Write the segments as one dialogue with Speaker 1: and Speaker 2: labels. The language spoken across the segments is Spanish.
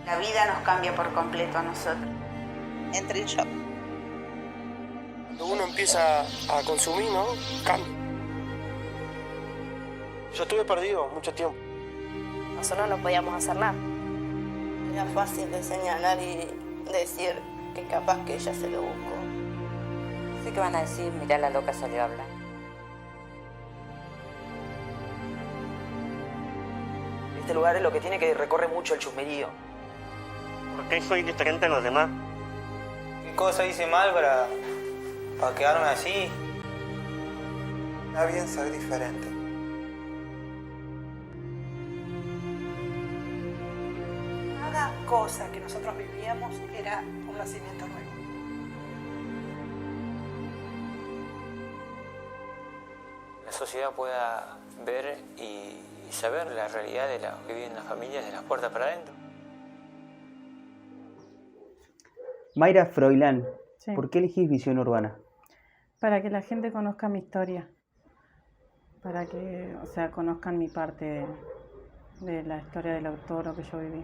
Speaker 1: La vida nos cambia por completo a nosotros.
Speaker 2: Entra en shock.
Speaker 3: Cuando uno empieza a consumir, ¿no? Cambia. Yo estuve perdido mucho tiempo.
Speaker 4: Nosotros no podíamos hacer nada.
Speaker 2: Era fácil de señalar y decir que capaz que ella se lo buscó.
Speaker 5: Sé que van a decir, mirá, la loca salió a hablar.
Speaker 6: Este lugar es lo que tiene, que recorre mucho el chusmerío.
Speaker 3: ¿Por qué soy diferente a los demás?
Speaker 7: ¿Qué cosa hice mal para quedarme así? Está bien ser diferente.
Speaker 8: Cada cosa que nosotros vivíamos era un nacimiento nuevo.
Speaker 9: La sociedad pueda ver y saber la realidad de lo que viven las familias de las puertas para adentro.
Speaker 10: Mayra Froilán,
Speaker 11: Sí.
Speaker 10: ¿por qué elegís Visión Urbana?
Speaker 11: Para que la gente conozca mi historia, para que, conozcan mi parte de la historia de todo lo que yo viví.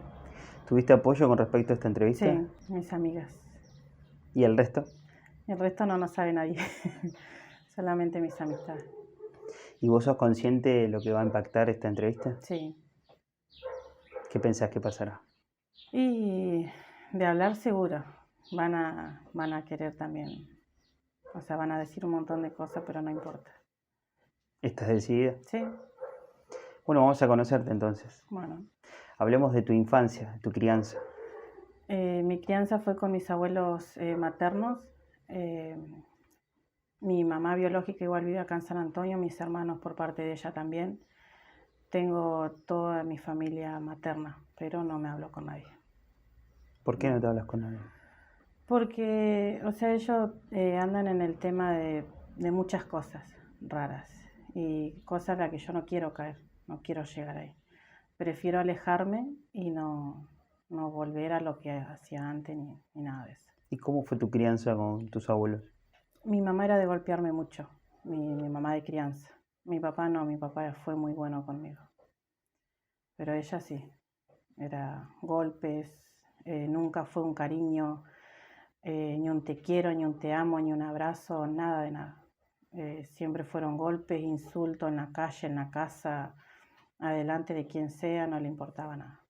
Speaker 10: ¿Tuviste apoyo con respecto a esta entrevista?
Speaker 11: Sí, mis amigas.
Speaker 10: ¿Y el resto?
Speaker 11: El resto no sabe nadie, solamente mis amistades.
Speaker 10: ¿Y vos sos consciente de lo que va a impactar esta entrevista?
Speaker 11: Sí.
Speaker 10: ¿Qué pensás que pasará?
Speaker 11: Y de hablar seguro, van a querer también, van a decir un montón de cosas, pero no importa.
Speaker 10: ¿Estás decidida?
Speaker 11: Sí.
Speaker 10: Bueno, vamos a conocerte entonces.
Speaker 11: Bueno.
Speaker 10: Hablemos de tu infancia, de tu crianza.
Speaker 11: Mi crianza fue con mis abuelos maternos. Mi mamá biológica igual vive acá en San Antonio, mis hermanos por parte de ella también. Tengo toda mi familia materna, pero no me hablo con nadie.
Speaker 10: ¿Por qué no te hablas con nadie?
Speaker 11: Porque, ellos andan en el tema de muchas cosas raras y cosas a las que yo no quiero caer, no quiero llegar ahí. Prefiero alejarme y no volver a lo que hacía antes ni nada de eso.
Speaker 10: ¿Y cómo fue tu crianza con tus abuelos?
Speaker 11: Mi mamá era de golpearme mucho, mi mamá de crianza. Mi papá no, mi papá fue muy bueno conmigo. Pero ella sí, era golpes, nunca fue un cariño, ni un te quiero, ni un te amo, ni un abrazo, nada de nada. Siempre fueron golpes, insultos en la calle, en la casa, adelante de quien sea, no le importaba nada.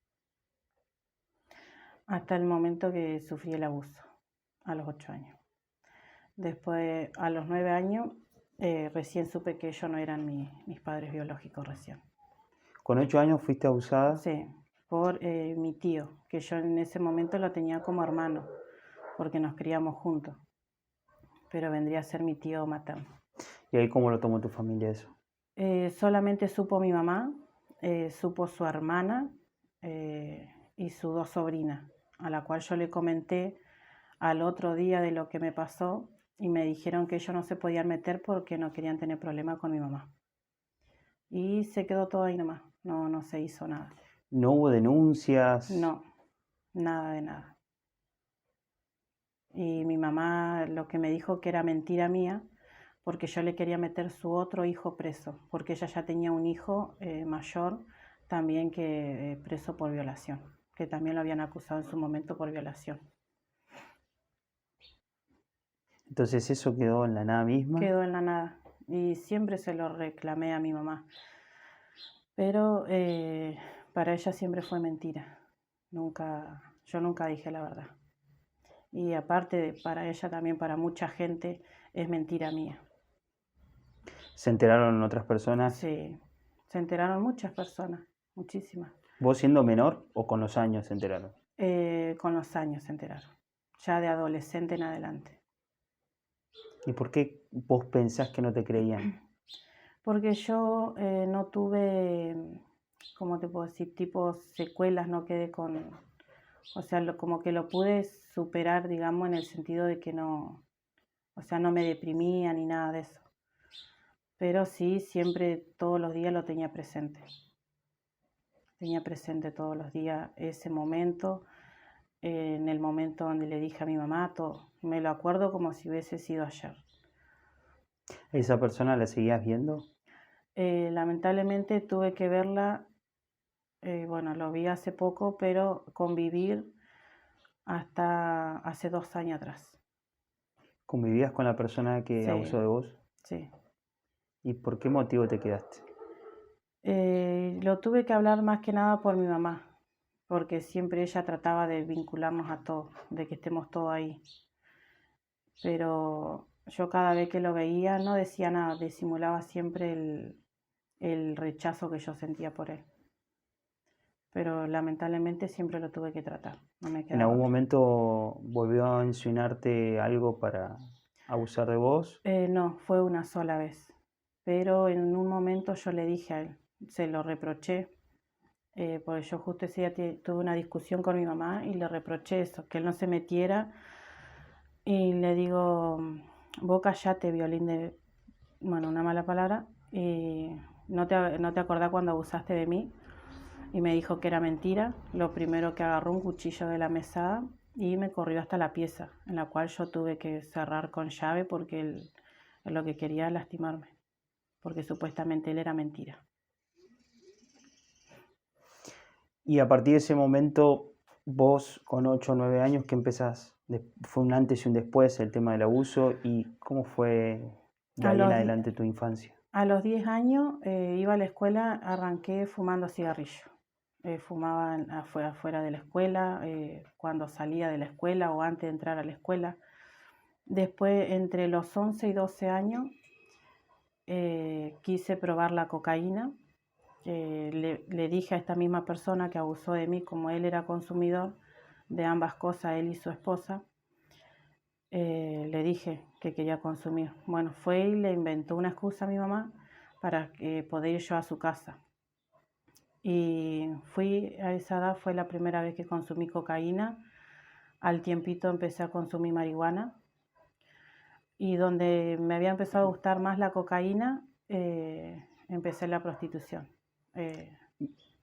Speaker 11: Hasta el momento que sufrí el abuso, a los 8 años. Después, a los 9 años, recién supe que ellos no eran mis padres biológicos recién.
Speaker 10: ¿Con 8 años fuiste abusada?
Speaker 11: Sí, por mi tío, que yo en ese momento lo tenía como hermano, porque nos criamos juntos. Pero vendría a ser mi tío materno.
Speaker 10: ¿Y ahí cómo lo tomó tu familia eso?
Speaker 11: Solamente supo mi mamá, supo su hermana y sus 2 sobrinas, a la cual yo le comenté al otro día de lo que me pasó y me dijeron que ellos no se podían meter porque no querían tener problemas con mi mamá. Y se quedó todo ahí nomás, no se hizo nada.
Speaker 10: ¿No hubo denuncias?
Speaker 11: No, nada de nada. Y mi mamá lo que me dijo que era mentira mía, porque yo le quería meter su otro hijo preso, porque ella ya tenía un hijo mayor también que preso por violación, que también lo habían acusado en su momento por violación.
Speaker 10: Entonces eso quedó en la nada misma.
Speaker 11: Quedó en la nada y siempre se lo reclamé a mi mamá, pero para ella siempre fue mentira, yo nunca dije la verdad. Y aparte para ella también, para mucha gente, es mentira mía.
Speaker 10: ¿Se enteraron otras personas?
Speaker 11: Sí, se enteraron muchas personas, muchísimas.
Speaker 10: ¿Vos siendo menor o con los años se enteraron?
Speaker 11: Con los años se enteraron, ya de adolescente en adelante.
Speaker 10: ¿Y por qué vos pensás que no te creían?
Speaker 11: Porque yo no tuve, ¿cómo te puedo decir? Tipo secuelas, no quedé con... como que lo pude superar, digamos, en el sentido de que no me deprimía ni nada de eso. Pero sí, siempre, todos los días lo tenía presente. Tenía presente todos los días ese momento, en el momento donde le dije a mi mamá todo. Me lo acuerdo como si hubiese sido ayer.
Speaker 10: ¿Esa persona la seguías viendo?
Speaker 11: Lamentablemente tuve que verla bueno, lo vi hace poco, pero convivir hasta hace 2 años atrás.
Speaker 10: ¿Convivías con la persona que
Speaker 11: Sí.
Speaker 10: abusó de vos?
Speaker 11: Sí.
Speaker 10: ¿Y por qué motivo te quedaste?
Speaker 11: Lo tuve que hablar más que nada por mi mamá, porque siempre ella trataba de vincularnos a todos, de que estemos todos ahí. Pero yo cada vez que lo veía no decía nada, disimulaba siempre el rechazo que yo sentía por él. Pero lamentablemente siempre lo tuve que tratar, no me
Speaker 10: ¿En
Speaker 11: quedaba
Speaker 10: algún
Speaker 11: otra.
Speaker 10: momento volvió a insinuarte algo para abusar de vos?
Speaker 11: No, fue una sola vez, pero en un momento yo le dije a él, se lo reproché, porque yo justo ese día tuve una discusión con mi mamá y le reproché eso, que él no se metiera, y le digo, vos callate, violín de, bueno, una mala palabra, y no te acordás cuando abusaste de mí. Y me dijo que era mentira. Lo primero que agarró un cuchillo de la mesada y me corrió hasta la pieza, en la cual yo tuve que cerrar con llave porque él lo que quería era lastimarme, porque supuestamente él era mentira.
Speaker 10: Y a partir de ese momento, vos con 8 o 9 años, ¿qué empezás? ¿Fue un antes y un después el tema del abuso? ¿Y cómo fue de
Speaker 11: A
Speaker 10: ahí en
Speaker 11: los
Speaker 10: adelante tu infancia?
Speaker 11: A los 10 años iba a la escuela, arranqué fumando cigarrillo. Fumaba afuera de la escuela, cuando salía de la escuela o antes de entrar a la escuela. Después, entre los 11 y 12 años, quise probar la cocaína. Le dije a esta misma persona que abusó de mí, como él era consumidor de ambas cosas, él y su esposa, le dije que quería consumir. Bueno, fue y le inventó una excusa a mi mamá para poder ir yo a su casa. Y fui a esa edad, fue la primera vez que consumí cocaína. Al tiempito empecé a consumir marihuana. Y donde me había empezado a gustar más la cocaína, empecé la prostitución.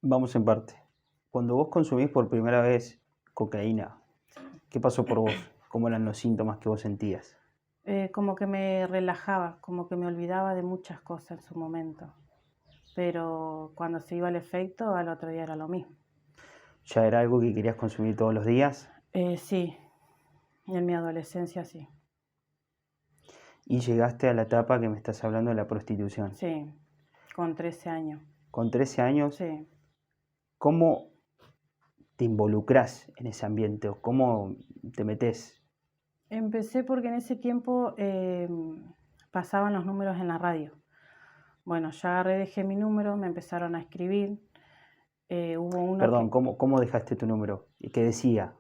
Speaker 10: Vamos en parte. Cuando vos consumís por primera vez cocaína, ¿qué pasó por vos? ¿Cómo eran los síntomas que vos sentías?
Speaker 11: Como que me relajaba, como que me olvidaba de muchas cosas en su momento. Pero cuando se iba el efecto, al otro día era lo mismo.
Speaker 10: ¿Ya era algo que querías consumir todos los días?
Speaker 11: Sí, en mi adolescencia sí.
Speaker 10: Y llegaste a la etapa que me estás hablando de la prostitución.
Speaker 11: Sí, con 13 años.
Speaker 10: Con 13 años,
Speaker 11: Sí.
Speaker 10: ¿cómo te involucrás en ese ambiente o cómo te metés?
Speaker 11: Empecé porque en ese tiempo pasaban los números en la radio. Bueno, yo agarré, dejé mi número, me empezaron a escribir. Hubo uno
Speaker 10: Perdón, ¿cómo dejaste tu número? ¿Y qué decía?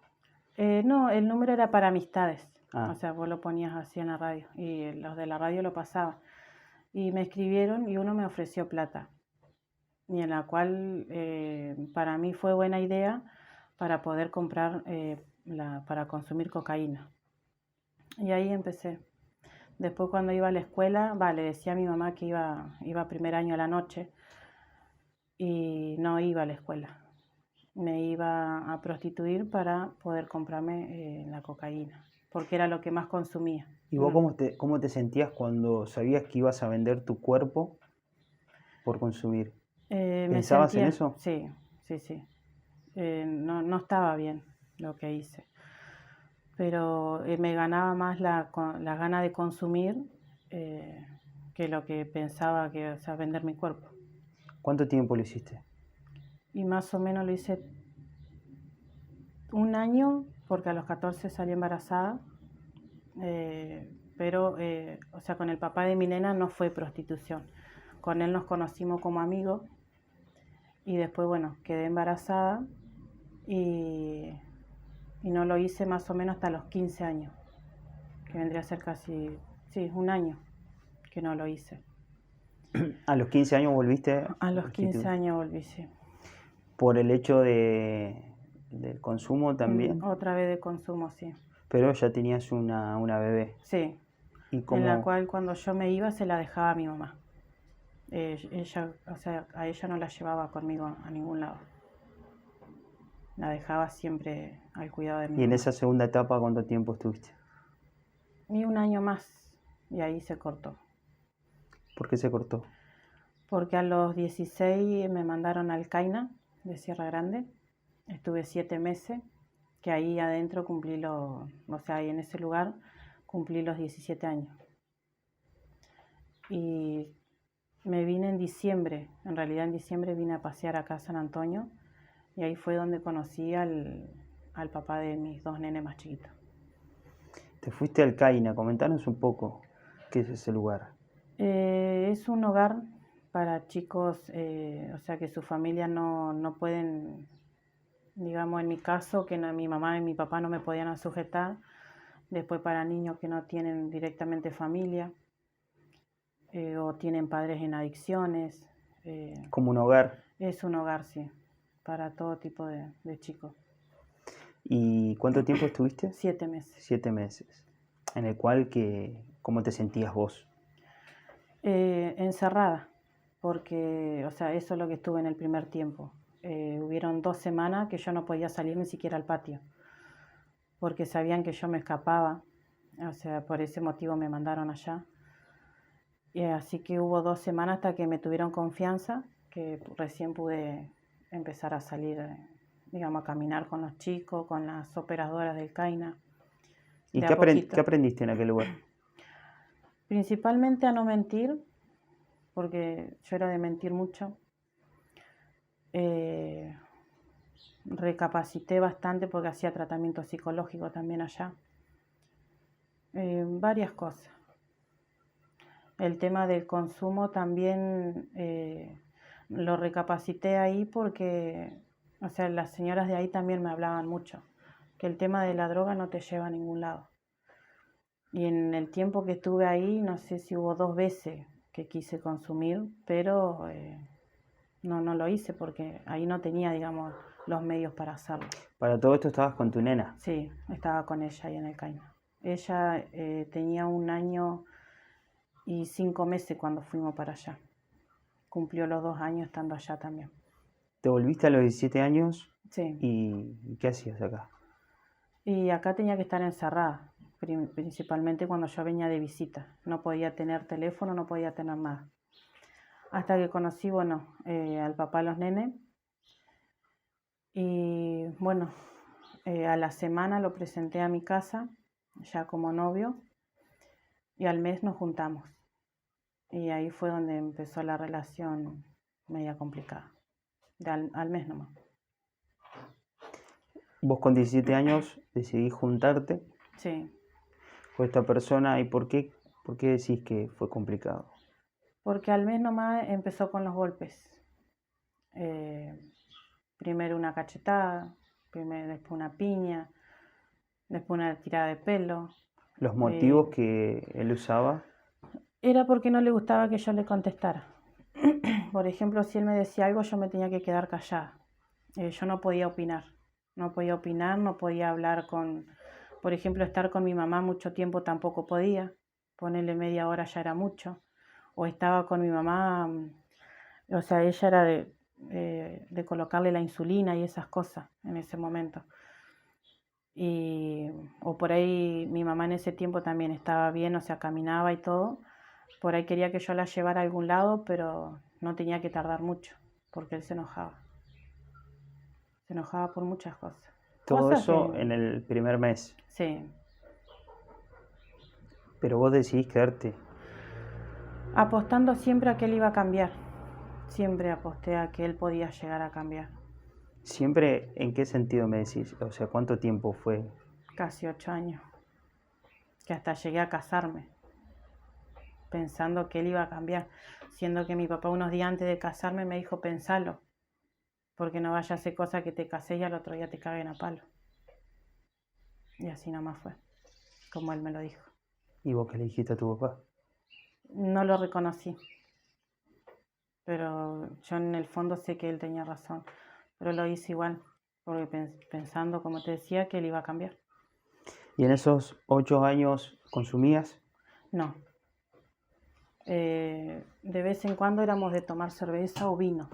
Speaker 11: No, el número era para amistades.
Speaker 10: Ah.
Speaker 11: O sea, vos lo ponías así en la radio y los de la radio lo pasaban. Y me escribieron y uno me ofreció plata. Y en la cual para mí fue buena idea para poder comprar, para consumir cocaína. Y ahí empecé. Después cuando iba a la escuela, le decía a mi mamá que iba primer año a la noche y no iba a la escuela. Me iba a prostituir para poder comprarme la cocaína, porque era lo que más consumía.
Speaker 10: ¿Y vos cómo te sentías cuando sabías que ibas a vender tu cuerpo por consumir? ¿Pensabas en eso?
Speaker 11: Sí. No estaba bien lo que hice. Pero me ganaba más la gana de consumir que lo que pensaba que, o sea, vender mi cuerpo.
Speaker 10: ¿Cuánto tiempo lo hiciste?
Speaker 11: Y más o menos lo hice 1 año, porque a los 14 salí embarazada. Pero, o sea, con el papá de mi nena no fue prostitución. Con él nos conocimos como amigos. Y después, bueno, quedé embarazada y no lo hice más o menos hasta los 15 años, que vendría a ser casi, 1 año que no lo hice.
Speaker 10: ¿A los 15 años volviste?
Speaker 11: A los 15 años volví, sí.
Speaker 10: ¿Por el hecho del consumo también?
Speaker 11: Otra vez de consumo, sí.
Speaker 10: Pero ya tenías una bebé.
Speaker 11: Sí,
Speaker 10: ¿Y cómo?
Speaker 11: en la cual cuando yo me iba se la dejaba a mi mamá. Ella, o sea, a ella no la llevaba conmigo a ningún lado. La dejaba siempre al cuidado de mi
Speaker 10: ¿Y en
Speaker 11: mamá.
Speaker 10: esa segunda etapa cuánto tiempo estuviste?
Speaker 11: Y 1 año más, y ahí se cortó.
Speaker 10: ¿Por qué se cortó?
Speaker 11: Porque a los 16 me mandaron al CAINA, de Sierra Grande. Estuve 7 meses, que ahí adentro ahí en ese lugar cumplí los 17 años. Y me vine en diciembre, en realidad en diciembre vine a pasear acá a San Antonio y ahí fue donde conocí al papá de mis 2 nenes más chiquitos.
Speaker 10: Te fuiste al Caina, comentanos un poco qué es ese lugar.
Speaker 11: Es un hogar para chicos, o sea que su familia no pueden, digamos en mi caso, que mi mamá y mi papá no me podían sujetar, después para niños que no tienen directamente familia o tienen padres en adicciones.
Speaker 10: Como un hogar.
Speaker 11: Es un hogar, sí, para todo tipo de chicos.
Speaker 10: ¿Y cuánto tiempo estuviste?
Speaker 11: 7 meses.
Speaker 10: 7 meses. En el cual, ¿cómo te sentías vos?
Speaker 11: Encerrada, porque, o sea, eso es lo que estuve en el primer tiempo. Hubieron 2 semanas que yo no podía salir ni siquiera al patio, porque sabían que yo me escapaba, o sea, por ese motivo me mandaron allá. Y así que hubo 2 semanas hasta que me tuvieron confianza, que recién pude empezar a salir, digamos, a caminar con los chicos, con las operadoras del Caina.
Speaker 10: ¿Y qué aprendiste en aquel lugar?
Speaker 11: Principalmente a no mentir, porque yo era de mentir mucho. Recapacité bastante porque hacía tratamiento psicológico también allá. Varias cosas. El tema del consumo también lo recapacité ahí porque, o sea, las señoras de ahí también me hablaban mucho, que el tema de la droga no te lleva a ningún lado. Y en el tiempo que estuve ahí, no sé si hubo 2 veces que quise consumir, pero no lo hice porque ahí no tenía, digamos, los medios para hacerlo.
Speaker 10: Para todo esto estabas con tu nena.
Speaker 11: Sí, estaba con ella ahí en el Caina. Ella tenía 1 año y 5 meses cuando fuimos para allá. Cumplió los 2 años estando allá también.
Speaker 10: ¿Te volviste a los 17 años?
Speaker 11: Sí.
Speaker 10: ¿Y qué hacías acá?
Speaker 11: Y acá tenía que estar encerrada, principalmente cuando yo venía de visita. No podía tener teléfono, no podía tener nada. Hasta que conocí, al papá de los nenes. Y bueno, a la semana lo presenté a mi casa, ya como novio, y al mes nos juntamos. Y ahí fue donde empezó la relación media complicada, al mes nomás.
Speaker 10: Vos con 17 años decidís juntarte
Speaker 11: Sí,
Speaker 10: con esta persona. ¿Y por qué decís que fue complicado?
Speaker 11: porque al mes nomás empezó con los golpes. Primero una cachetada, después una piña, después una tirada de pelo.
Speaker 10: ¿Los motivos que él usaba?
Speaker 11: Era porque no le gustaba que yo le contestara. Por ejemplo, si él me decía algo, yo me tenía que quedar callada. Yo no podía opinar. No podía hablar por ejemplo, estar con mi mamá mucho tiempo tampoco podía. Ponerle media hora ya era mucho. O estaba con mi mamá, o sea, ella era de colocarle la insulina y esas cosas en ese momento. O por ahí mi mamá en ese tiempo también estaba bien, o sea, caminaba y todo. Por ahí quería que yo la llevara a algún lado, pero no tenía que tardar mucho, porque él se enojaba. Se enojaba por muchas cosas.
Speaker 10: Todo eso en el primer mes.
Speaker 11: Sí.
Speaker 10: Pero vos decidís quedarte.
Speaker 11: Apostando siempre a que él iba a cambiar. Siempre aposté a que él podía llegar a cambiar.
Speaker 10: ¿Siempre en qué sentido me decís? O sea, ¿cuánto tiempo fue?
Speaker 11: Casi 8 años. Que hasta llegué a casarme, pensando que él iba a cambiar. Siendo que mi papá unos días antes de casarme me dijo, pensalo, porque no vaya a hacer cosas que te casé y al otro día te caguen a palo. Y así nomás fue, como él me lo dijo.
Speaker 10: ¿Y vos qué le dijiste a tu papá?
Speaker 11: No lo reconocí, pero yo en el fondo sé que él tenía razón, pero lo hice igual, porque pensando, como te decía, que él iba a cambiar.
Speaker 10: ¿Y en esos 8 años consumías?
Speaker 11: No. De vez en cuando éramos de tomar cerveza o vino,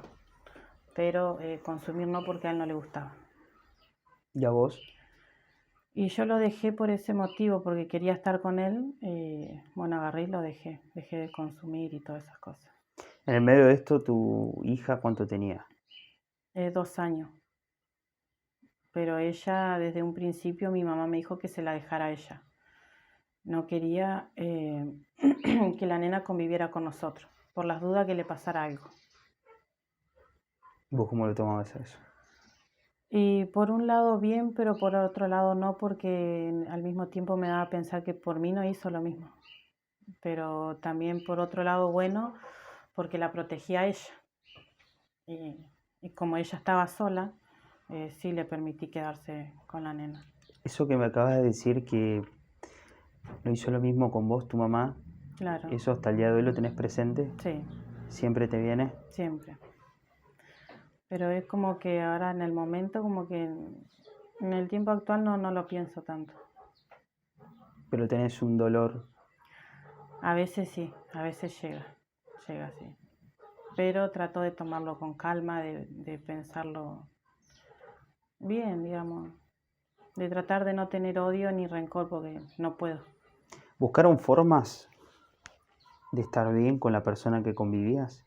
Speaker 11: pero consumir no, porque a él no le gustaba.
Speaker 10: ¿Y a vos?
Speaker 11: Y yo lo dejé por ese motivo, porque quería estar con él. Agarré y lo dejé de consumir y todas esas cosas.
Speaker 10: En el medio de esto, ¿tu hija cuánto tenía?
Speaker 11: 2 años. Pero ella, desde un principio, mi mamá me dijo que se la dejara a ella. No quería que la nena conviviera con nosotros, por las dudas que le pasara algo.
Speaker 10: ¿Vos cómo lo tomabas a eso?
Speaker 11: Y por un lado bien, pero por otro lado no, porque al mismo tiempo me daba a pensar que por mí no hizo lo mismo. Pero también por otro lado bueno, porque la protegía a ella. Y como ella estaba sola, sí le permití quedarse con la nena.
Speaker 10: Eso que me acabas de decir que no hizo lo mismo con vos, tu mamá,
Speaker 11: Claro,
Speaker 10: ¿eso hasta el día de hoy lo tenés presente?
Speaker 11: sí,
Speaker 10: ¿Siempre te viene?
Speaker 11: siempre. Pero es como que ahora en el momento, como que en el tiempo actual no lo pienso tanto.
Speaker 10: Pero tenés un dolor.
Speaker 11: A veces sí, a veces llega sí. Pero trato de tomarlo con calma, de pensarlo bien, digamos. De tratar de no tener odio ni rencor porque no puedo.
Speaker 10: ¿Buscaron formas de estar bien con la persona que convivías?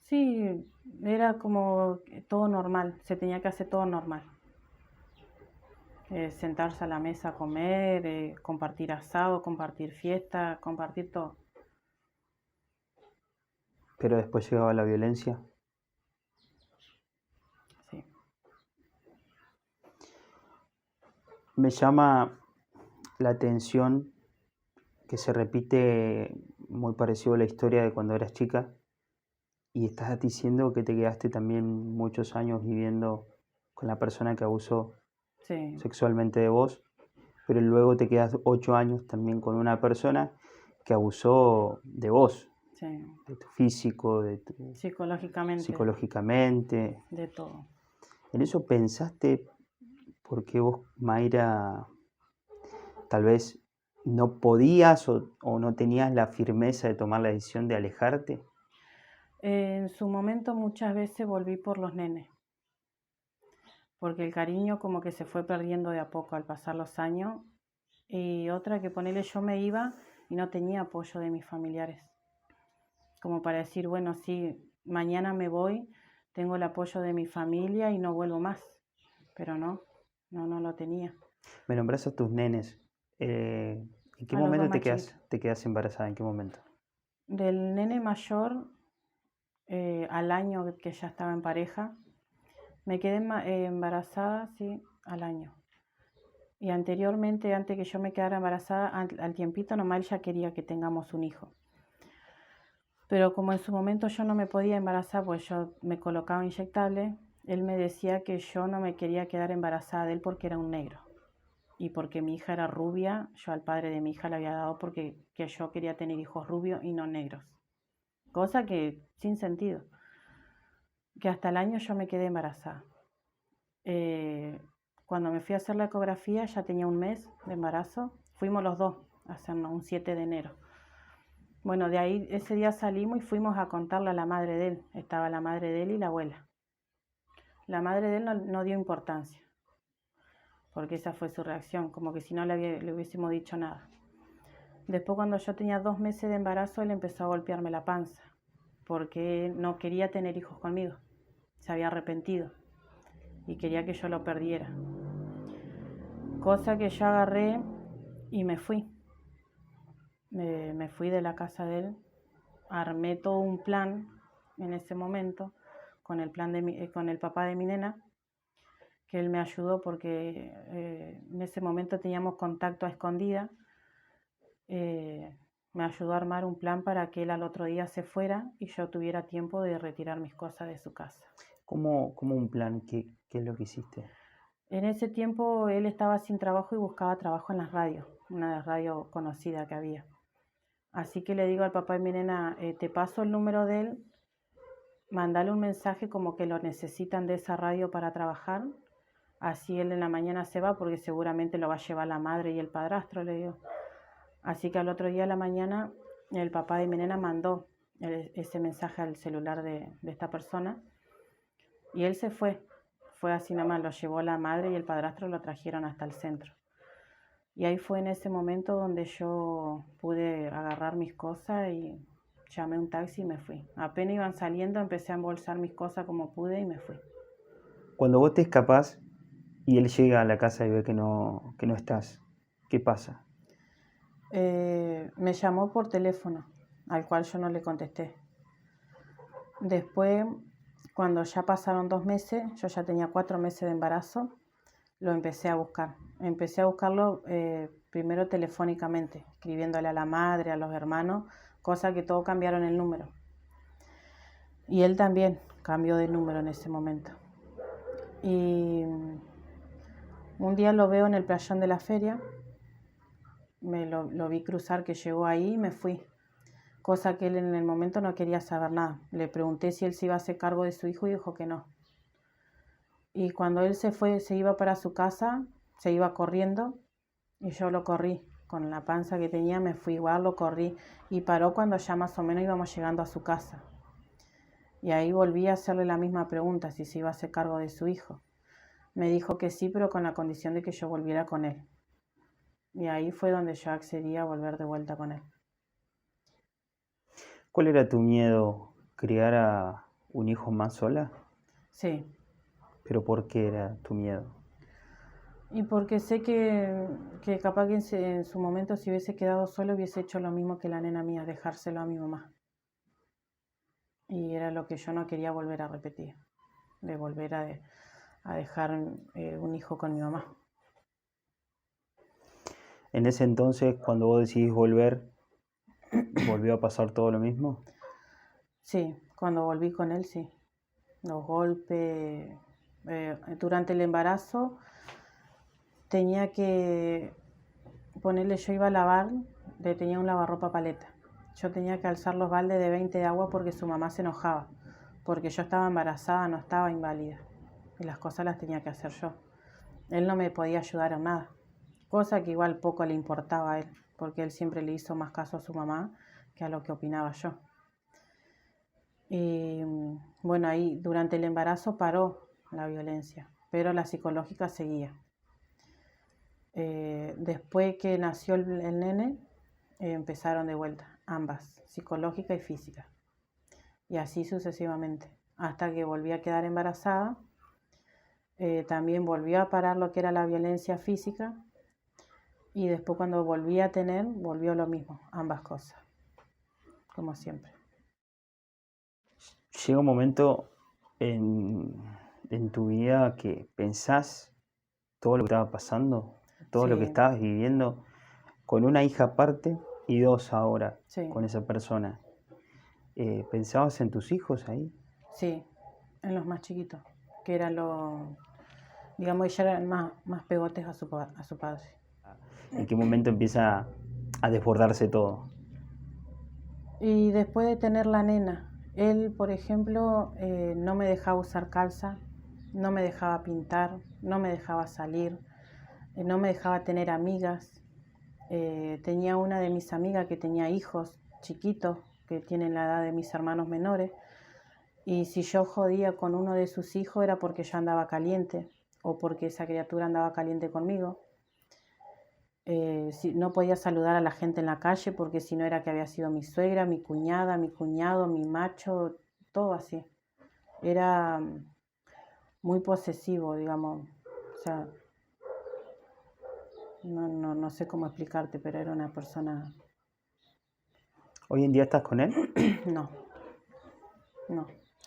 Speaker 11: Sí, era como que todo normal, se tenía que hacer todo normal. Sentarse a la mesa a comer, compartir asado, compartir fiesta, compartir todo.
Speaker 10: Pero después llegaba la violencia.
Speaker 11: Sí.
Speaker 10: Me llama la atención que se repite muy parecido a la historia de cuando eras chica y estás diciendo que te quedaste también muchos años viviendo con la persona que abusó
Speaker 11: Sí,
Speaker 10: sexualmente de vos, pero luego te quedas 8 años también con una persona que abusó de vos,
Speaker 11: sí.
Speaker 10: de tu físico, de tu
Speaker 11: Psicológicamente,
Speaker 10: psicológicamente.
Speaker 11: de todo.
Speaker 10: ¿En eso pensaste por qué vos, Mayra, tal vez no podías o no tenías la firmeza de tomar la decisión de alejarte?
Speaker 11: En su momento muchas veces volví por los nenes, porque el cariño como que se fue perdiendo de a poco al pasar los años. Y otra que ponele yo me iba y no tenía apoyo de mis familiares. Como para decir, bueno, sí, mañana me voy, tengo el apoyo de mi familia y no vuelvo más. Pero no lo tenía.
Speaker 10: Me nombrás a tus nenes. ¿En qué
Speaker 11: A los
Speaker 10: momento
Speaker 11: dos más
Speaker 10: te quedas embarazada? ¿En qué momento?
Speaker 11: Del nene mayor, al año que ya estaba en pareja, me quedé embarazada, sí, al año. Y anteriormente, antes que yo me quedara embarazada, al tiempito nomás él ya quería que tengamos un hijo. Pero como en su momento yo no me podía embarazar, pues yo me colocaba inyectable, él me decía que yo no me quería quedar embarazada de él porque era un negro. Y porque mi hija era rubia, yo al padre de mi hija le había dado porque que yo quería tener hijos rubios y no negros. Cosa que sin sentido. Que hasta el año yo me quedé embarazada. Cuando me fui a hacer la ecografía ya tenía un mes de embarazo. Fuimos los dos a hacernos un 7 de enero. Bueno, de ahí ese día salimos y fuimos a contarle a la madre de él. Estaba la madre de él y la abuela. La madre de él no dio importancia, porque esa fue su reacción, como que si no le hubiésemos dicho nada. Después, cuando yo tenía 2 meses de embarazo, él empezó a golpearme la panza, porque no quería tener hijos conmigo. Se había arrepentido y quería que yo lo perdiera. Cosa que yo agarré y me fui. Me fui de la casa de él, armé todo un plan en ese momento con el con el papá de mi nena, que él me ayudó porque en ese momento teníamos contacto a escondida. Me ayudó a armar un plan para que él al otro día se fuera y yo tuviera tiempo de retirar mis cosas de su casa.
Speaker 10: ¿Cómo un plan? ¿Qué es lo que hiciste?
Speaker 11: En ese tiempo él estaba sin trabajo y buscaba trabajo en las radios, una radio conocida que había. Así que le digo al papá de mi nena, te paso el número de él, mandale un mensaje como que lo necesitan de esa radio para trabajar. Así él en la mañana se va porque seguramente lo va a llevar la madre y el padrastro, le digo. Así que al otro día a la mañana el papá de mi nena mandó ese mensaje al celular de esta persona y él se fue. Fue así nomás, lo llevó la madre y el padrastro, lo trajeron hasta el centro. Y ahí fue en ese momento donde yo pude agarrar mis cosas y llamé un taxi y me fui. Apenas iban saliendo, empecé a embolsar mis cosas como pude y me fui.
Speaker 10: Cuando vos te escapás y él llega a la casa y ve que no estás, ¿qué pasa?
Speaker 11: Me llamó por teléfono, al cual yo no le contesté. Después, cuando ya pasaron 2 meses, yo ya tenía 4 meses de embarazo, lo empecé a buscar. Empecé a buscarlo primero telefónicamente, escribiéndole a la madre, a los hermanos, cosa que todos cambiaron el número. Y él también cambió de número en ese momento. Y un día lo veo en el playón de la feria, lo vi cruzar, que llegó ahí y me fui. Cosa que él en el momento no quería saber nada. Le pregunté si él se iba a hacer cargo de su hijo y dijo que no. Y cuando él se fue, se iba para su casa, se iba corriendo y yo lo corrí. Con la panza que tenía me fui igual, lo corrí y paró cuando ya más o menos íbamos llegando a su casa. Y ahí volví a hacerle la misma pregunta, si se iba a hacer cargo de su hijo. Me dijo que sí, pero con la condición de que yo volviera con él. Y ahí fue donde yo accedí a volver de vuelta con él.
Speaker 10: ¿Cuál era tu miedo? ¿Criar a un hijo más sola?
Speaker 11: Sí.
Speaker 10: ¿Pero por qué era tu miedo?
Speaker 11: Y porque sé que capaz que en su momento, si hubiese quedado solo, hubiese hecho lo mismo que la nena mía, dejárselo a mi mamá. Y era lo que yo no quería volver a repetir, de volver a dejar un hijo con mi mamá.
Speaker 10: En ese entonces, cuando vos decidís volver, ¿volvió a pasar todo lo mismo?
Speaker 11: Sí, cuando volví con él, sí. Los golpes. Durante el embarazo tenía que ponerle, yo iba a lavar, le tenía un lavarropa paleta. Yo tenía que alzar los baldes de 20 de agua porque su mamá se enojaba, porque yo estaba embarazada, no estaba inválida. Y las cosas las tenía que hacer yo. Él no me podía ayudar en nada, cosa que igual poco le importaba a él, porque él siempre le hizo más caso a su mamá que a lo que opinaba yo. Y bueno, ahí durante el embarazo paró la violencia, pero la psicológica seguía. Después que nació el nene, empezaron de vuelta, ambas, psicológica y física. Y así sucesivamente, hasta que volví a quedar embarazada. También volvió a parar lo que era la violencia física. Y después cuando volví a tener, volvió lo mismo, ambas cosas, como siempre.
Speaker 10: Llega un momento en tu vida que pensás todo lo que estaba pasando, todo lo que estabas viviendo, con una hija aparte y 2 ahora, con esa persona. ¿Pensabas en tus hijos ahí?
Speaker 11: Sí, en los más chiquitos, que eran los, digamos, ya eran más pegotes a su padre.
Speaker 10: ¿En qué momento empieza a desbordarse todo?
Speaker 11: Y después de tener la nena, él, por ejemplo, no me dejaba usar calza, no me dejaba pintar, no me dejaba salir, no me dejaba tener amigas. Tenía una de mis amigas que tenía hijos chiquitos, que tienen la edad de mis hermanos menores, y si yo jodía con uno de sus hijos era porque yo andaba caliente, o porque esa criatura andaba caliente conmigo. No podía saludar a la gente en la calle porque si no era que había sido mi suegra, mi cuñada, mi cuñado, mi macho, todo así. Era muy posesivo, digamos. O sea, no sé cómo explicarte, pero era una persona...
Speaker 10: ¿Hoy en día estás con él?
Speaker 11: No.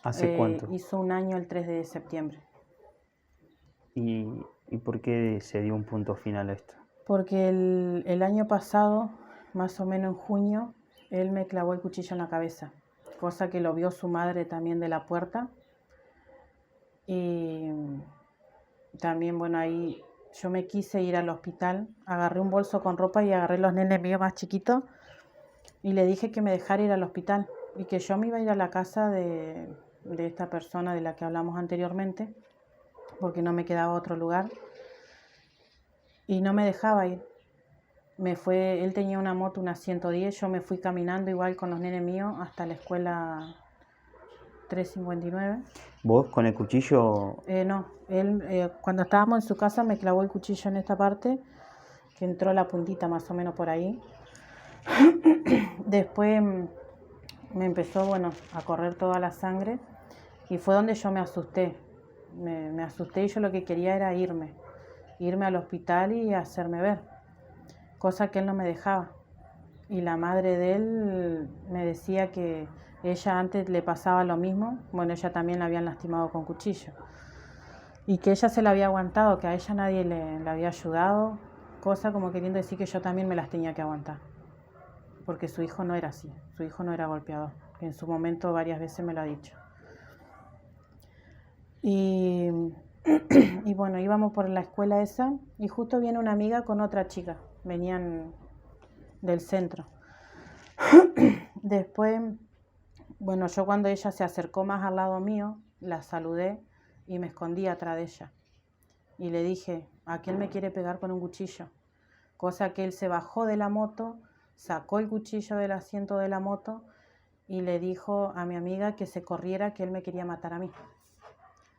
Speaker 10: ¿Hace cuánto?
Speaker 11: Hizo 1 año el 3 de septiembre.
Speaker 10: ¿Y por qué se dio un punto final a esto?
Speaker 11: Porque el año pasado, más o menos en junio, él me clavó el cuchillo en la cabeza, cosa que lo vio su madre también de la puerta. Y también, bueno, ahí yo me quise ir al hospital, agarré un bolso con ropa y agarré los nenes míos más chiquitos y le dije que me dejara ir al hospital y que yo me iba a ir a la casa de esta persona de la que hablamos anteriormente, porque no me quedaba otro lugar. Y no me dejaba ir. Él tenía una moto, una 110, yo me fui caminando igual con los nenes míos hasta la escuela 359.
Speaker 10: ¿Vos con el cuchillo?
Speaker 11: No, él cuando estábamos en su casa me clavó el cuchillo en esta parte, que entró la puntita más o menos por ahí. Después me empezó, a correr toda la sangre y fue donde yo me asusté. me asusté y yo lo que quería era irme al hospital y hacerme ver, cosa que él no me dejaba. Y la madre de él me decía que ella antes le pasaba lo mismo, bueno, ella también la habían lastimado con cuchillo, y que ella se la había aguantado, que a ella nadie le había ayudado, cosa como queriendo decir que yo también me las tenía que aguantar, porque su hijo no era así, su hijo no era golpeador, en su momento varias veces me lo ha dicho. Y bueno, íbamos por la escuela esa y justo viene una amiga con otra chica, venían del centro. Después, bueno, yo cuando ella se acercó más al lado mío, la saludé y me escondí atrás de ella. Y le dije, aquel me quiere pegar con un cuchillo. Cosa que él se bajó de la moto, sacó el cuchillo del asiento de la moto y le dijo a mi amiga que se corriera, que él me quería matar a mí.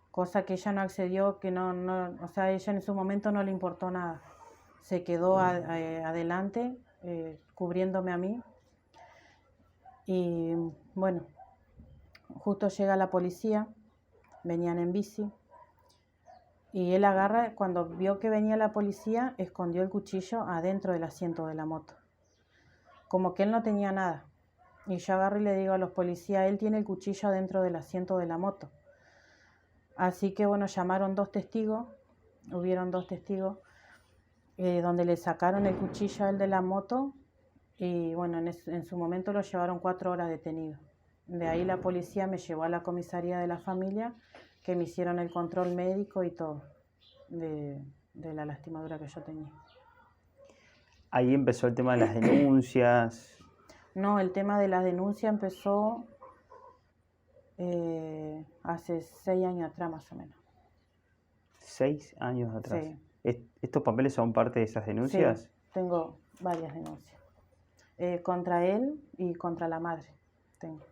Speaker 11: Cosa que ella no accedió, que o sea, ella en su momento no le importó nada. Se quedó adelante, cubriéndome a mí. Y bueno, justo llega la policía, venían en bici, y él agarra, cuando vio que venía la policía, escondió el cuchillo adentro del asiento de la moto. Como que él no tenía nada. Y yo agarro y le digo a los policías, él tiene el cuchillo adentro del asiento de la moto. Así que bueno, llamaron hubieron dos testigos, donde le sacaron el cuchillo a él de la moto y bueno, en su momento lo llevaron 4 horas detenido. De ahí la policía me llevó a la comisaría de la familia, que me hicieron el control médico y todo, de la lastimadura que yo tenía.
Speaker 10: Ahí empezó el tema de las denuncias.
Speaker 11: No, el tema de las denuncias empezó hace 6 años atrás más o menos.
Speaker 10: 6 años atrás.
Speaker 11: Sí.
Speaker 10: ¿Estos papeles son parte de esas denuncias?
Speaker 11: Sí, tengo varias denuncias. Contra él y contra la madre. Tengo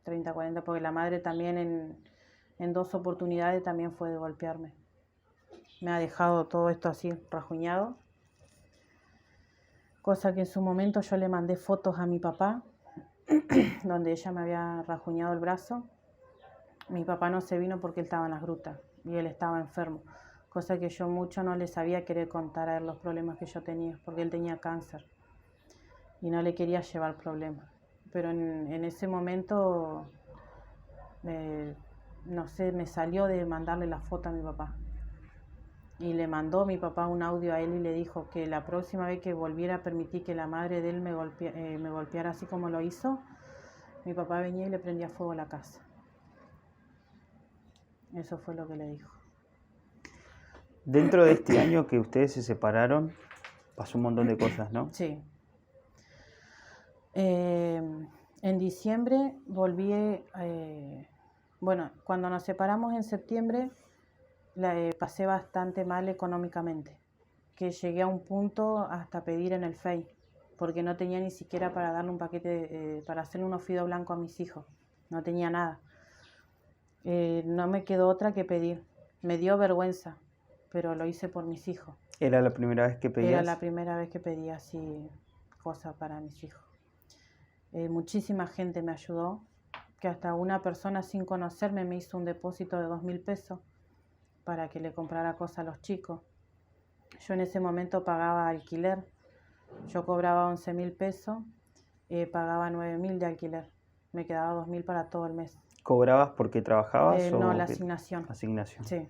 Speaker 11: 30, 40, porque la madre también en 2 oportunidades también fue de golpearme. Me ha dejado todo esto así rajuñado. Cosa que en su momento yo le mandé fotos a mi papá, donde ella me había rajuñado el brazo. Mi papá no se vino porque él estaba en las grutas y él estaba enfermo. Cosa que yo mucho no le sabía querer contar a él los problemas que yo tenía, porque él tenía cáncer y no le quería llevar problemas. Pero en ese momento, no sé, me salió de mandarle la foto a mi papá. Y le mandó mi papá un audio a él y le dijo que la próxima vez que volviera a permitir que la madre de él me golpeara así como lo hizo, mi papá venía y le prendía fuego a la casa. Eso fue lo que le dijo.
Speaker 10: Dentro de este año que ustedes se separaron, pasó un montón de cosas, ¿no?
Speaker 11: Sí. En diciembre volví, bueno, cuando nos separamos en septiembre, pasé bastante mal económicamente, que llegué a un punto hasta pedir en el Face, porque no tenía ni siquiera para darle un paquete, para hacerle unos fideos blancos a mis hijos, no tenía nada. No me quedó otra que pedir, me dio vergüenza, pero lo hice por mis hijos.
Speaker 10: ¿Era la primera vez que pedías?
Speaker 11: Era la primera vez que pedía así cosas para mis hijos. Muchísima gente me ayudó, que hasta una persona sin conocerme me hizo un depósito de 2.000 pesos para que le comprara cosas a los chicos. Yo en ese momento pagaba alquiler, yo cobraba 11.000 pesos, pagaba 9.000 de alquiler, me quedaba 2.000 para todo el mes.
Speaker 10: ¿Cobrabas porque trabajabas?
Speaker 11: No, la asignación.
Speaker 10: Asignación.
Speaker 11: Sí.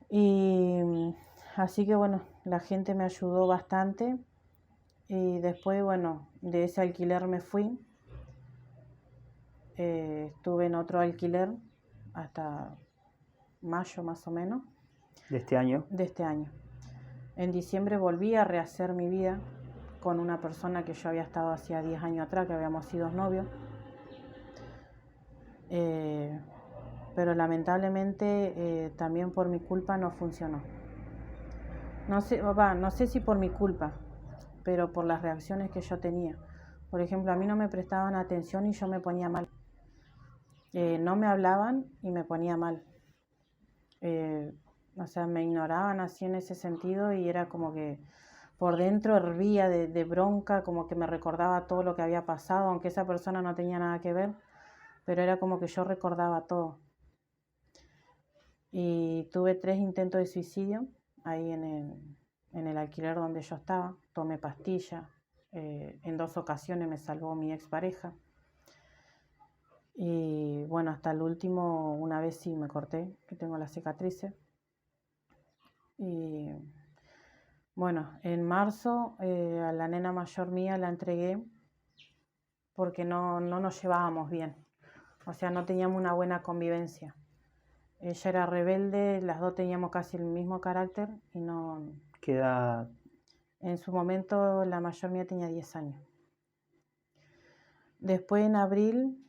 Speaker 11: Y así que bueno, la gente me ayudó bastante y después, bueno, de ese alquiler me fui. Estuve en otro alquiler hasta mayo más o menos.
Speaker 10: ¿De este año?
Speaker 11: De este año. En diciembre volví a rehacer mi vida con una persona que yo había estado hacía 10 años atrás, que habíamos sido novios. Pero lamentablemente también por mi culpa no funcionó. No sé si por mi culpa, pero por las reacciones que yo tenía. Por ejemplo, a mí no me prestaban atención y yo me ponía mal. No me hablaban y me ponía mal. O sea, me ignoraban así en ese sentido y era como que por dentro hervía de bronca, como que me recordaba todo lo que había pasado, aunque esa persona no tenía nada que ver, pero era como que yo recordaba todo. Y tuve 3 intentos de suicidio ahí en el alquiler donde yo estaba. Tomé pastillas. En 2 ocasiones me salvó mi expareja. Y bueno, hasta el último, una vez sí me corté, que tengo las cicatrices. Y bueno, en marzo a la nena mayor mía la entregué porque no nos llevábamos bien. O sea, no teníamos una buena convivencia. Ella era rebelde, las dos teníamos casi el mismo carácter y no...
Speaker 10: ¿Qué edad?
Speaker 11: En su momento la mayor mía tenía 10 años. Después en abril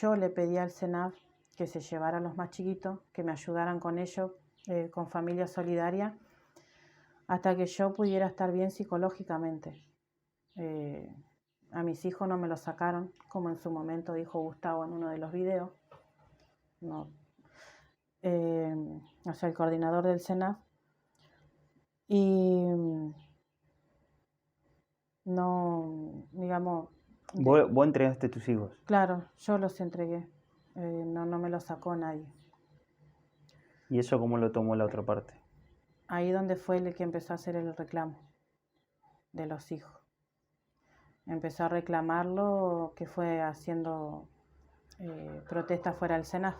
Speaker 11: yo le pedí al SENAF que se llevara a los más chiquitos, que me ayudaran con ellos, con Familia Solidaria, hasta que yo pudiera estar bien psicológicamente. A mis hijos no me los sacaron, como en su momento dijo Gustavo en uno de los videos. No. O sea, el coordinador del SENAF. Y no, digamos...
Speaker 10: ¿Vos entregaste tus hijos?
Speaker 11: Claro, yo los entregué. No me los sacó nadie.
Speaker 10: ¿Y eso cómo lo tomó la otra parte?
Speaker 11: Ahí donde fue el que empezó a hacer el reclamo de los hijos. Empezó a reclamarlo, que fue haciendo protestas fuera del SENAF.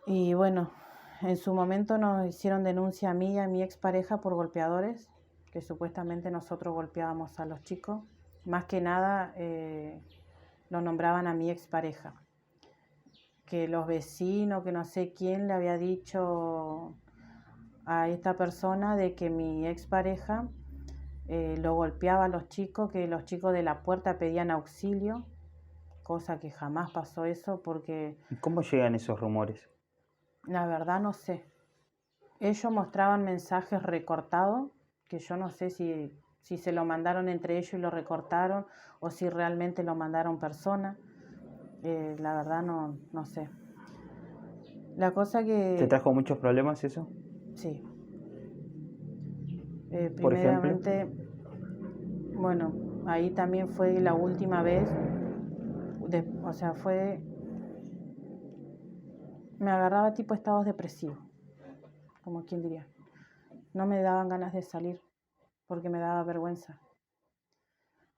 Speaker 11: Y bueno, en su momento nos hicieron denuncia a mí y a mi expareja por golpeadores, que supuestamente nosotros golpeábamos a los chicos. Más que nada lo nombraban a mi expareja. Que los vecinos, que no sé quién le había dicho a esta persona de que mi expareja lo golpeaba a los chicos, que los chicos de la puerta pedían auxilio, cosa que jamás pasó eso porque...
Speaker 10: ¿Y cómo llegan esos rumores?
Speaker 11: La verdad no sé. Ellos mostraban mensajes recortados, que yo no sé si se lo mandaron entre ellos y lo recortaron, o si realmente lo mandaron personas. La verdad no sé. La cosa que...
Speaker 10: ¿Te trajo muchos problemas eso?
Speaker 11: Sí.
Speaker 10: Por
Speaker 11: Primeramente, bueno, ahí también fue la última vez, o sea, me agarraba tipo estados depresivos, como quien diría. No me daban ganas de salir, porque me daba vergüenza.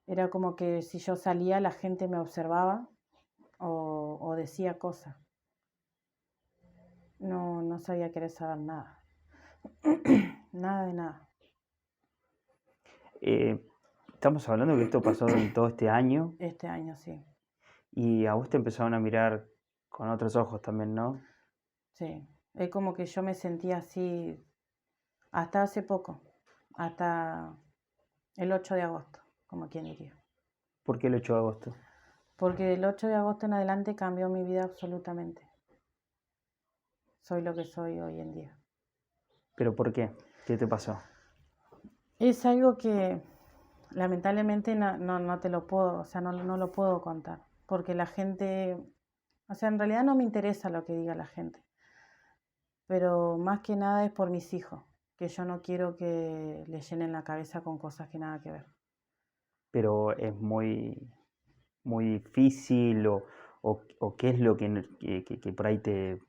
Speaker 11: Era como que si yo salía la gente me observaba o decía cosas. No sabía querer saber nada. Nada de nada.
Speaker 10: Estamos hablando que esto pasó en todo este año.
Speaker 11: Este año, sí.
Speaker 10: Y a vos te empezaron a mirar con otros ojos también, ¿no?
Speaker 11: Sí. Es como que yo me sentía así hasta hace poco. Hasta el 8 de agosto, como quien diría.
Speaker 10: ¿Por qué el 8 de agosto?
Speaker 11: Porque el 8 de agosto en adelante cambió mi vida absolutamente. Soy lo que soy hoy en día.
Speaker 10: ¿Pero por qué? ¿Qué te pasó?
Speaker 11: Es algo que lamentablemente no te lo puedo, o sea, no lo puedo contar. Porque la gente, o sea, en realidad no me interesa lo que diga la gente. Pero más que nada es por mis hijos, que yo no quiero que les llenen la cabeza con cosas que nada que ver.
Speaker 10: Pero es muy difícil o qué es lo que por ahí te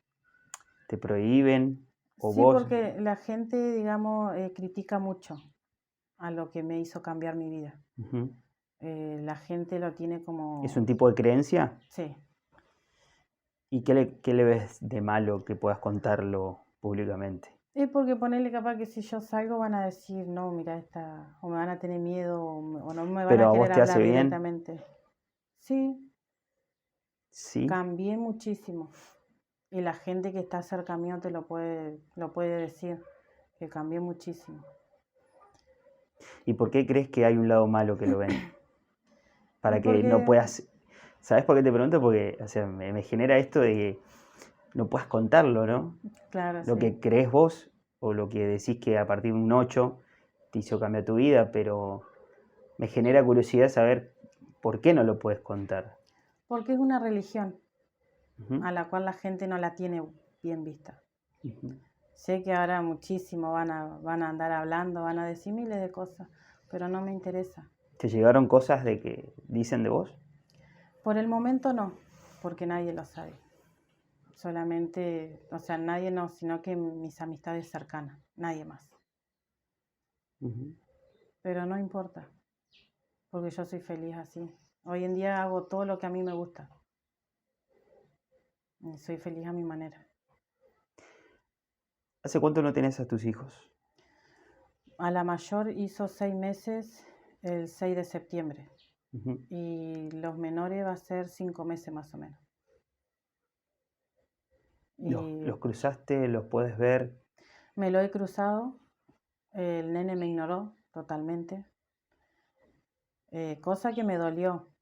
Speaker 10: prohíben o
Speaker 11: Sí,
Speaker 10: vos...
Speaker 11: porque la gente, digamos, critica mucho a lo que me hizo cambiar mi vida.
Speaker 10: Ujú.
Speaker 11: La gente lo tiene como...
Speaker 10: ¿Es un tipo de creencia?
Speaker 11: Sí.
Speaker 10: ¿Y qué le ves de malo que puedas contarlo públicamente?
Speaker 11: Es porque ponerle capaz que si yo salgo van a decir, no, mira esta, o me van a tener miedo, o no me van
Speaker 10: ¿Pero
Speaker 11: a
Speaker 10: a vos
Speaker 11: querer
Speaker 10: te hace
Speaker 11: hablar
Speaker 10: bien?
Speaker 11: directamente. Sí,
Speaker 10: Sí.
Speaker 11: cambié muchísimo. Y la gente que está cerca mío te lo puede decir, que cambié muchísimo.
Speaker 10: ¿Y por qué crees que hay un lado malo que lo ven? Para
Speaker 11: Y
Speaker 10: que no
Speaker 11: porque-
Speaker 10: puedas... ¿Sabes por qué te pregunto? Porque, o sea, me genera esto de que no puedas contarlo, ¿no?
Speaker 11: Claro,
Speaker 10: Lo
Speaker 11: sí.
Speaker 10: que crees vos o lo que decís que a partir de un 8 te hizo cambiar tu vida, pero me genera curiosidad saber por qué no lo puedes contar.
Speaker 11: Porque es una religión
Speaker 10: Ujú,
Speaker 11: a la cual la gente no la tiene bien vista.
Speaker 10: ujú.
Speaker 11: Sé que ahora muchísimo van a andar hablando, van a decir miles de cosas, pero no me interesa.
Speaker 10: ¿Te llegaron cosas de que dicen de vos?
Speaker 11: Por el momento no, porque nadie lo sabe. Solamente, o sea, nadie no, sino que mis amistades cercanas, nadie más.
Speaker 10: Ujú.
Speaker 11: Pero no importa, porque yo soy feliz así. Hoy en día hago todo lo que a mí me gusta. Y soy feliz a mi manera.
Speaker 10: ¿Hace cuánto no tenés a tus hijos?
Speaker 11: A la mayor hizo 6 meses el 6 de septiembre.
Speaker 10: Ujú.
Speaker 11: Y los menores va a ser 5 meses más o menos. Y
Speaker 10: ¿Los cruzaste? ¿Los puedes ver?
Speaker 11: me lo he cruzado, el nene me ignoró totalmente, cosa que me dolió,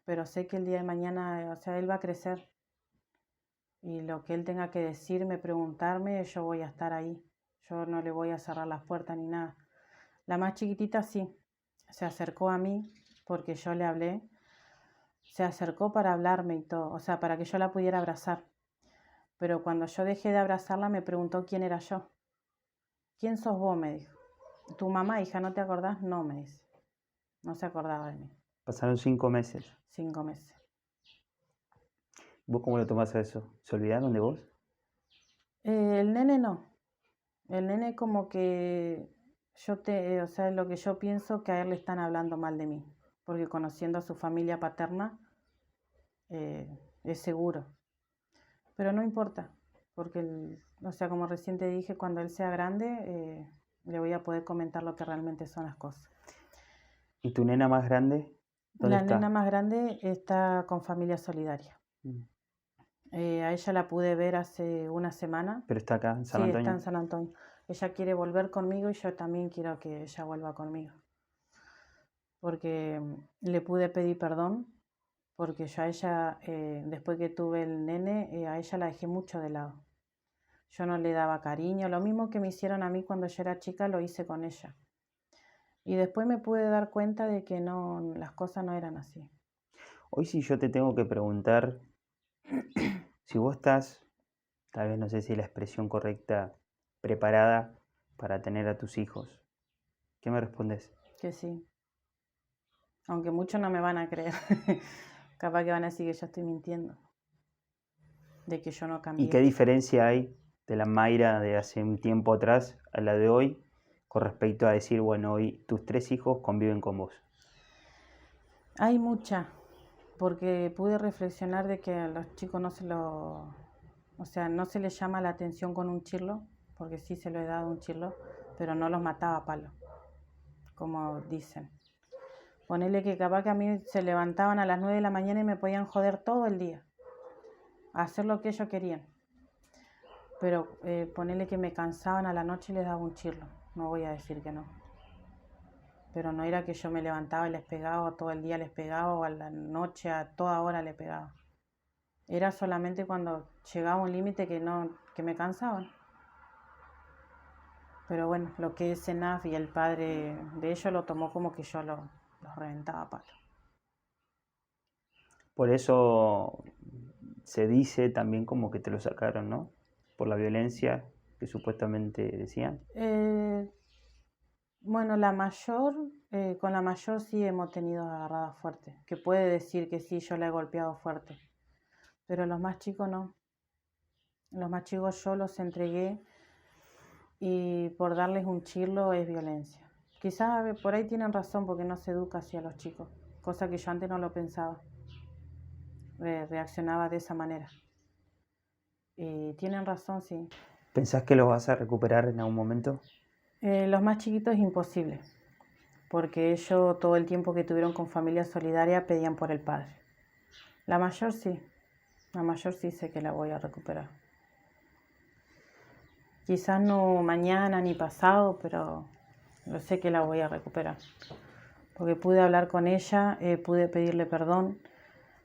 Speaker 11: pero sé que el día de mañana, o sea, él va a crecer y lo que él tenga que decirme, preguntarme, yo voy a estar ahí. Yo no le voy a cerrar las puertas ni nada. La más chiquitita sí, se acercó a mí porque yo le hablé, se acercó para hablarme y todo, o sea, para que yo la pudiera abrazar. Pero cuando yo dejé de abrazarla me preguntó quién era yo. ¿Quién sos vos?, me dijo. ¿Tu mamá, hija, no te acordás? No, me dice. No se acordaba de mí.
Speaker 10: Pasaron 5 meses.
Speaker 11: 5 meses.
Speaker 10: ¿Vos cómo lo tomás a eso? ¿Se olvidaron de vos?
Speaker 11: El nene no. El nene como que o sea, lo que yo pienso que a él le están hablando mal de mí. Porque conociendo a su familia paterna, es seguro. Pero no importa, porque, o sea, como recién te dije, cuando él sea grande, le voy a poder comentar lo que realmente son las cosas.
Speaker 10: ¿Y tu nena más grande? ¿Dónde
Speaker 11: La
Speaker 10: está?
Speaker 11: nena más grande está con Familia Solidaria.
Speaker 10: Mm.
Speaker 11: A ella la pude ver hace una semana.
Speaker 10: ¿Pero está acá en San
Speaker 11: Sí,
Speaker 10: Antonio?
Speaker 11: está en San Antonio. Ella quiere volver conmigo y yo también quiero que ella vuelva conmigo. Porque le pude pedir perdón, porque yo a ella, después que tuve el nene, a ella la dejé mucho de lado. Yo no le daba cariño, lo mismo que me hicieron a mí cuando yo era chica lo hice con ella. Y después me pude dar cuenta de que no, las cosas no eran así.
Speaker 10: Hoy si yo te tengo que preguntar si vos estás, tal vez no sé si la expresión correcta, preparada para tener a tus hijos, ¿qué me respondes?
Speaker 11: Que sí. Aunque muchos no me van a creer. Capaz que van a decir que yo estoy mintiendo. De que yo no cambié.
Speaker 10: ¿Y qué diferencia hay de la Mayra de hace un tiempo atrás a la de hoy con respecto a decir, bueno, hoy tus 3 hijos conviven con vos?
Speaker 11: Hay mucha, porque pude reflexionar de que a los chicos no no se les llama la atención con un chirlo, porque sí se lo he dado un chirlo, pero no los mataba a palo, como dicen. Ponele que capaz que a mí se levantaban a las 9 de la mañana y me podían joder todo el día, a hacer lo que ellos querían. Pero ponele que me cansaban a la noche y les daba un chirlo, no voy a decir que no. Pero no era que yo me levantaba y les pegaba, o todo el día les pegaba, o a la noche a toda hora les pegaba. Era solamente cuando llegaba un límite que me cansaban. Pero bueno, lo que es Enaf y el padre de ellos lo tomó como que yo los reventaba a palo.
Speaker 10: Por eso se dice también como que te lo sacaron, ¿no? Por la violencia que supuestamente decían.
Speaker 11: Bueno, con la mayor sí hemos tenido agarradas fuertes, que puede decir que sí, yo la he golpeado fuerte, pero los más chicos no. Los más chicos yo los entregué y por darles un chirlo es violencia. Quizás por ahí tienen razón porque no se educa así a los chicos, cosa que yo antes no lo pensaba, reaccionaba de esa manera. Y tienen razón, sí.
Speaker 10: ¿Pensás que los vas a recuperar en algún momento?
Speaker 11: Los más chiquitos es imposible, porque ellos todo el tiempo que tuvieron con Familia Solidaria pedían por el padre. La mayor sí sé que la voy a recuperar. Quizás no mañana ni pasado, pero yo sé que la voy a recuperar. Porque pude hablar con ella, pude pedirle perdón,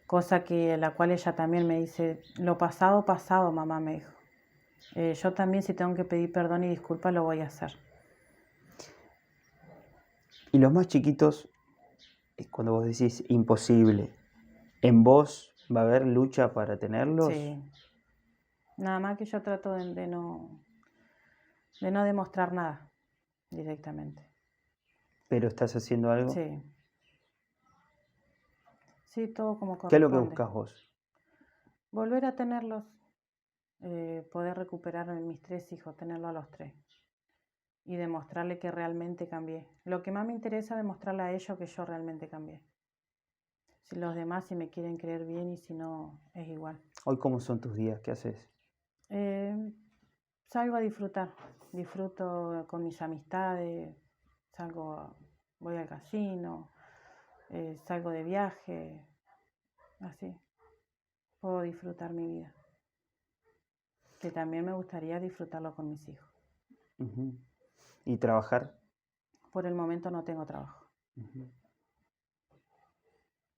Speaker 11: cosa que la cual ella también me dice, lo pasado, pasado, mamá, me dijo. Yo también si tengo que pedir perdón y disculpas lo voy a hacer.
Speaker 10: Y los más chiquitos, cuando vos decís imposible, ¿en vos va a haber lucha para tenerlos?
Speaker 11: Sí. Nada más que yo trato de no demostrar nada directamente.
Speaker 10: ¿Pero estás haciendo algo?
Speaker 11: Sí. Sí, todo como corresponde.
Speaker 10: ¿Qué es lo que buscas vos?
Speaker 11: Volver a tenerlos. poder recuperar a mis 3 hijos, tenerlo a los 3 y demostrarle que realmente cambié. Lo que más me interesa es demostrarle a ellos que yo realmente cambié. Si los demás, si me quieren creer bien y si no, es igual.
Speaker 10: Hoy, ¿cómo son tus días? ¿Qué haces?
Speaker 11: Salgo a disfrutar, disfruto con mis amistades, voy al casino, salgo de viaje, así, puedo disfrutar mi vida. Que también me gustaría disfrutarlo con mis hijos.
Speaker 10: Ujú. ¿Y trabajar?
Speaker 11: Por el momento no tengo trabajo.
Speaker 10: Ujú.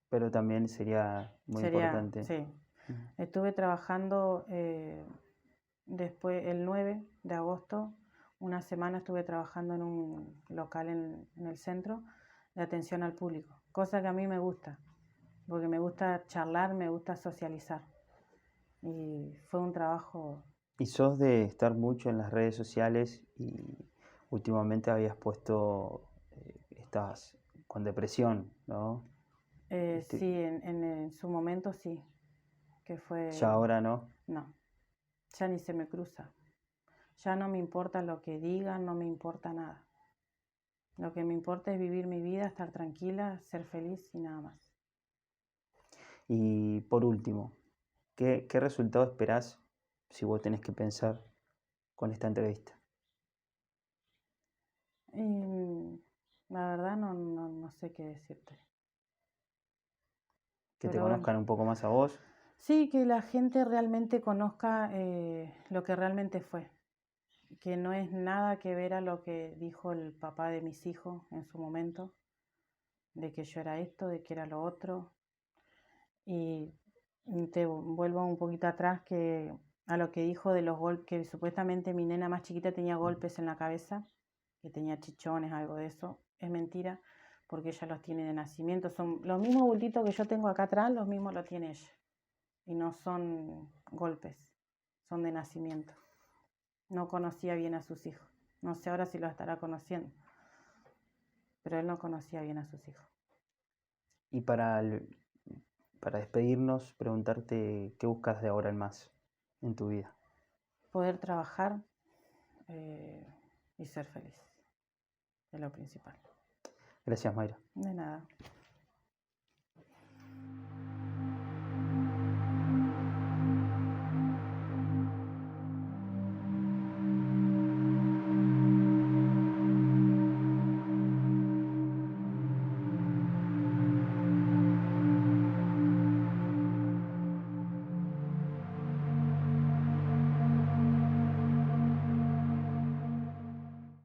Speaker 10: Pero también sería muy importante.
Speaker 11: Sí.
Speaker 10: Ujú.
Speaker 11: Estuve trabajando después, el 9 de agosto, una semana estuve trabajando en un local en el centro de atención al público, cosa que a mí me gusta, porque me gusta charlar, me gusta socializar. Y fue un trabajo...
Speaker 10: Y sos de estar mucho en las redes sociales y últimamente habías puesto, estabas con depresión, ¿no?
Speaker 11: Sí, en su momento sí, que fue...
Speaker 10: Ya ahora no.
Speaker 11: No, ya ni se me cruza. Ya no me importa lo que digan, no me importa nada. Lo que me importa es vivir mi vida, estar tranquila, ser feliz y nada más.
Speaker 10: Y por último, ¿qué resultado esperás si vos tenés que pensar con esta entrevista?
Speaker 11: Y la verdad no sé qué decirte.
Speaker 10: Que te
Speaker 11: Pero bueno.
Speaker 10: conozcan un poco más a vos.
Speaker 11: Sí, que la gente realmente conozca lo que realmente fue. Que no es nada que ver a lo que dijo el papá de mis hijos en su momento, de que yo era esto, de que era lo otro. Y te vuelvo un poquito atrás que a lo que dijo de los golpes, que supuestamente mi nena más chiquita tenía golpes en la cabeza, que tenía chichones, algo de eso. Es mentira, porque ella los tiene de nacimiento. Son los mismos bultitos que yo tengo acá atrás, los mismos lo tiene ella. Y no son golpes, son de nacimiento. No conocía bien a sus hijos. No sé ahora si lo estará conociendo, pero él no conocía bien a sus hijos.
Speaker 10: Y para despedirnos, preguntarte qué buscas de ahora en más en tu vida.
Speaker 11: Poder trabajar y ser feliz, es lo principal.
Speaker 10: Gracias, Mayra.
Speaker 11: De nada.